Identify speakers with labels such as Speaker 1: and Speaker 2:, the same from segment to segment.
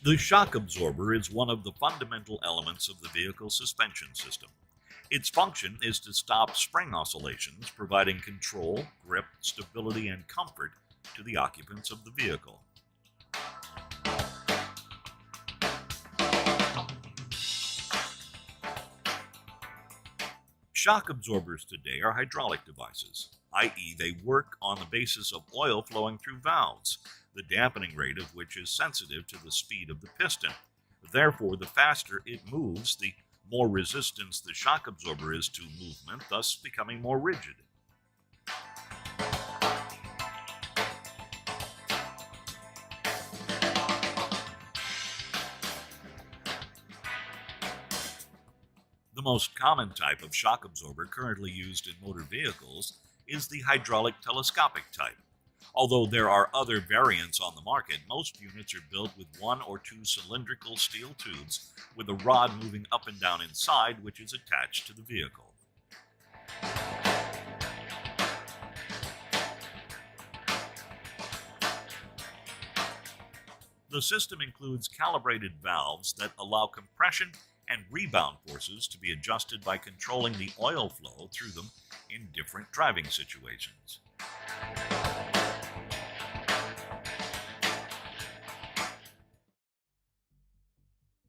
Speaker 1: The shock absorber is one of the fundamental elements of the vehicle suspension system. Its function is to stop spring oscillations, providing control, grip, stability, and comfort to the occupants of the vehicle. Shock absorbers today are hydraulic devices, i.e., they work on the basis of oil flowing through valves, the dampening rate of which is sensitive to the speed of the piston. Therefore, the faster it moves, the more resistance the shock absorber is to movement, thus becoming more rigid. The most common type of shock absorber currently used in motor vehicles is the hydraulic telescopic type. Although there are other variants on the market, most units are built with one or two cylindrical steel tubes with a rod moving up and down inside, which is attached to the vehicle. The system includes calibrated valves that allow compression and rebound forces to be adjusted by controlling the oil flow through them in different driving situations.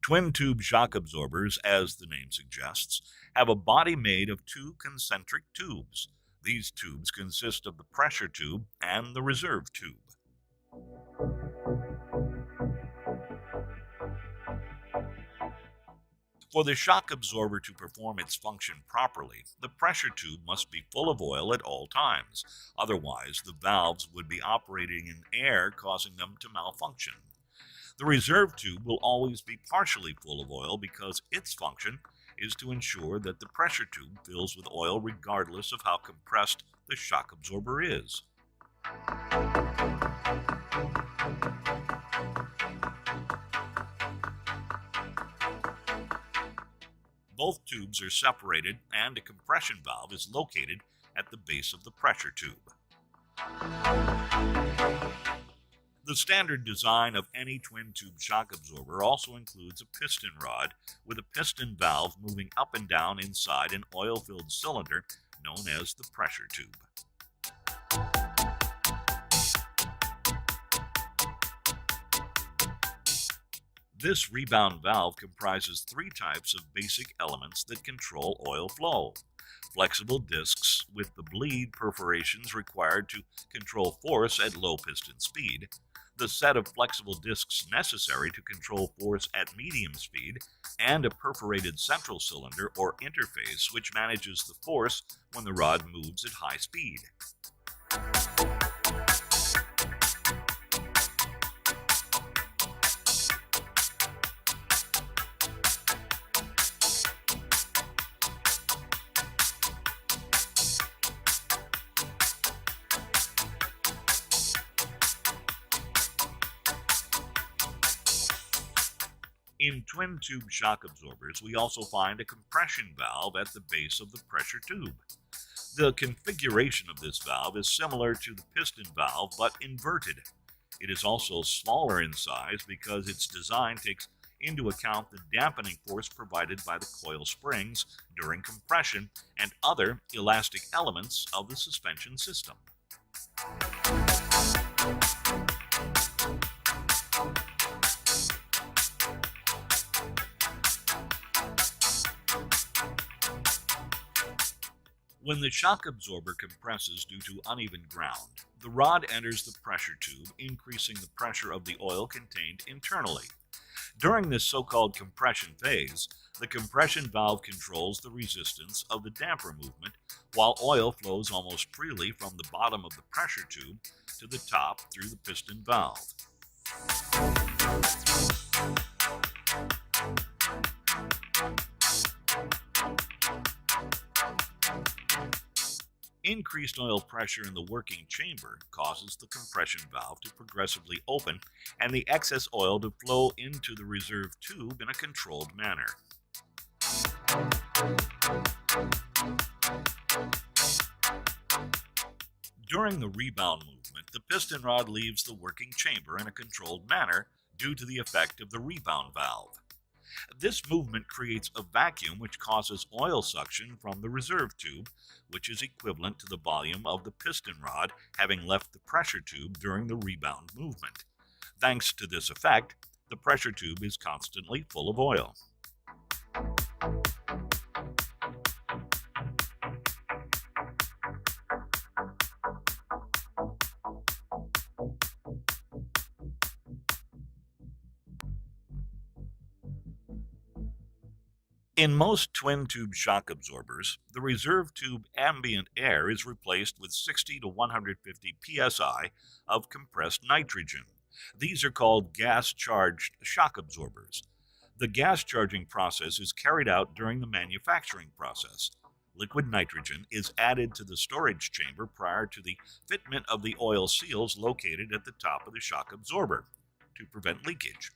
Speaker 1: Twin-tube shock absorbers, as the name suggests, have a body made of two concentric tubes. These tubes consist of the pressure tube and the reserve tube. For the shock absorber to perform its function properly, the pressure tube must be full of oil at all times. Otherwise, the valves would be operating in air, causing them to malfunction. The reserve tube will always be partially full of oil because its function is to ensure that the pressure tube fills with oil regardless of how compressed the shock absorber is. Both tubes are separated and a compression valve is located at the base of the pressure tube. The standard design of any twin-tube shock absorber also includes a piston rod with a piston valve moving up and down inside an oil-filled cylinder known as the pressure tube. This rebound valve comprises three types of basic elements that control oil flow. Flexible discs with the bleed perforations required to control force at low piston speed, the set of flexible discs necessary to control force at medium speed, and a perforated central cylinder or interface which manages the force when the rod moves at high speed. In twin-tube shock absorbers, we also find a compression valve at the base of the pressure tube. The configuration of this valve is similar to the piston valve, but inverted. It is also smaller in size because its design takes into account the dampening force provided by the coil springs during compression and other elastic elements of the suspension system. When the shock absorber compresses due to uneven ground, the rod enters the pressure tube, increasing the pressure of the oil contained internally. During this so-called compression phase, the compression valve controls the resistance of the damper movement, while oil flows almost freely from the bottom of the pressure tube to the top through the piston valve. Increased oil pressure in the working chamber causes the compression valve to progressively open and the excess oil to flow into the reserve tube in a controlled manner. During the rebound movement, the piston rod leaves the working chamber in a controlled manner due to the effect of the rebound valve. This movement creates a vacuum which causes oil suction from the reserve tube, which is equivalent to the volume of the piston rod having left the pressure tube during the rebound movement. Thanks to this effect, the pressure tube is constantly full of oil. In most twin-tube shock absorbers, the reserve tube ambient air is replaced with 60 to 150 psi of compressed nitrogen. These are called gas-charged shock absorbers. The gas charging process is carried out during the manufacturing process. Liquid nitrogen is added to the storage chamber prior to the fitment of the oil seals located at the top of the shock absorber to prevent leakage.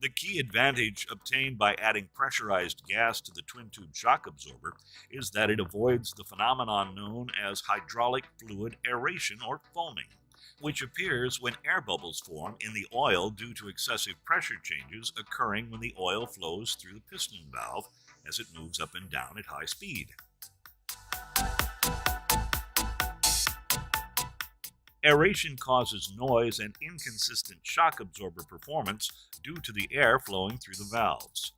Speaker 1: The key advantage obtained by adding pressurized gas to the twin-tube shock absorber is that it avoids the phenomenon known as hydraulic fluid aeration or foaming, which appears when air bubbles form in the oil due to excessive pressure changes occurring when the oil flows through the piston valve as it moves up and down at high speed. Aeration causes noise and inconsistent shock absorber performance due to the air flowing through the valves.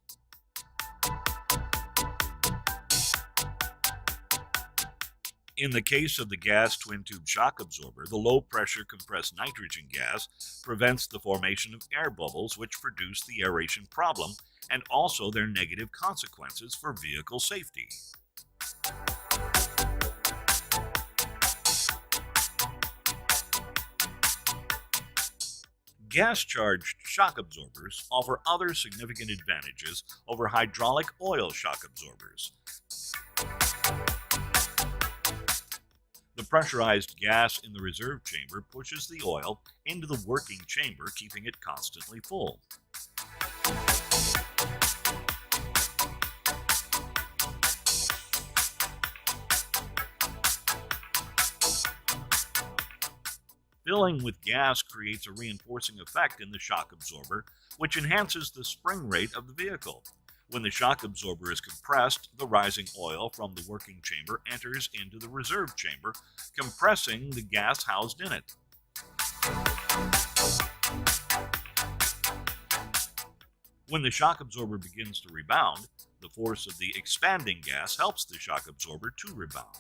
Speaker 1: In the case of the gas twin-tube shock absorber, the low-pressure compressed nitrogen gas prevents the formation of air bubbles which produce the aeration problem and also their negative consequences for vehicle safety. Gas-charged shock absorbers offer other significant advantages over hydraulic oil shock absorbers. The pressurized gas in the reserve chamber pushes the oil into the working chamber, keeping it constantly full. Filling with gas creates a reinforcing effect in the shock absorber, which enhances the spring rate of the vehicle. When the shock absorber is compressed, the rising oil from the working chamber enters into the reserve chamber, compressing the gas housed in it. When the shock absorber begins to rebound, the force of the expanding gas helps the shock absorber to rebound.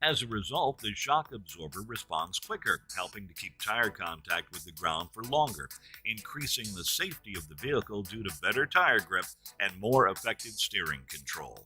Speaker 1: As a result, the shock absorber responds quicker, helping to keep tire contact with the ground for longer, increasing the safety of the vehicle due to better tire grip and more effective steering control.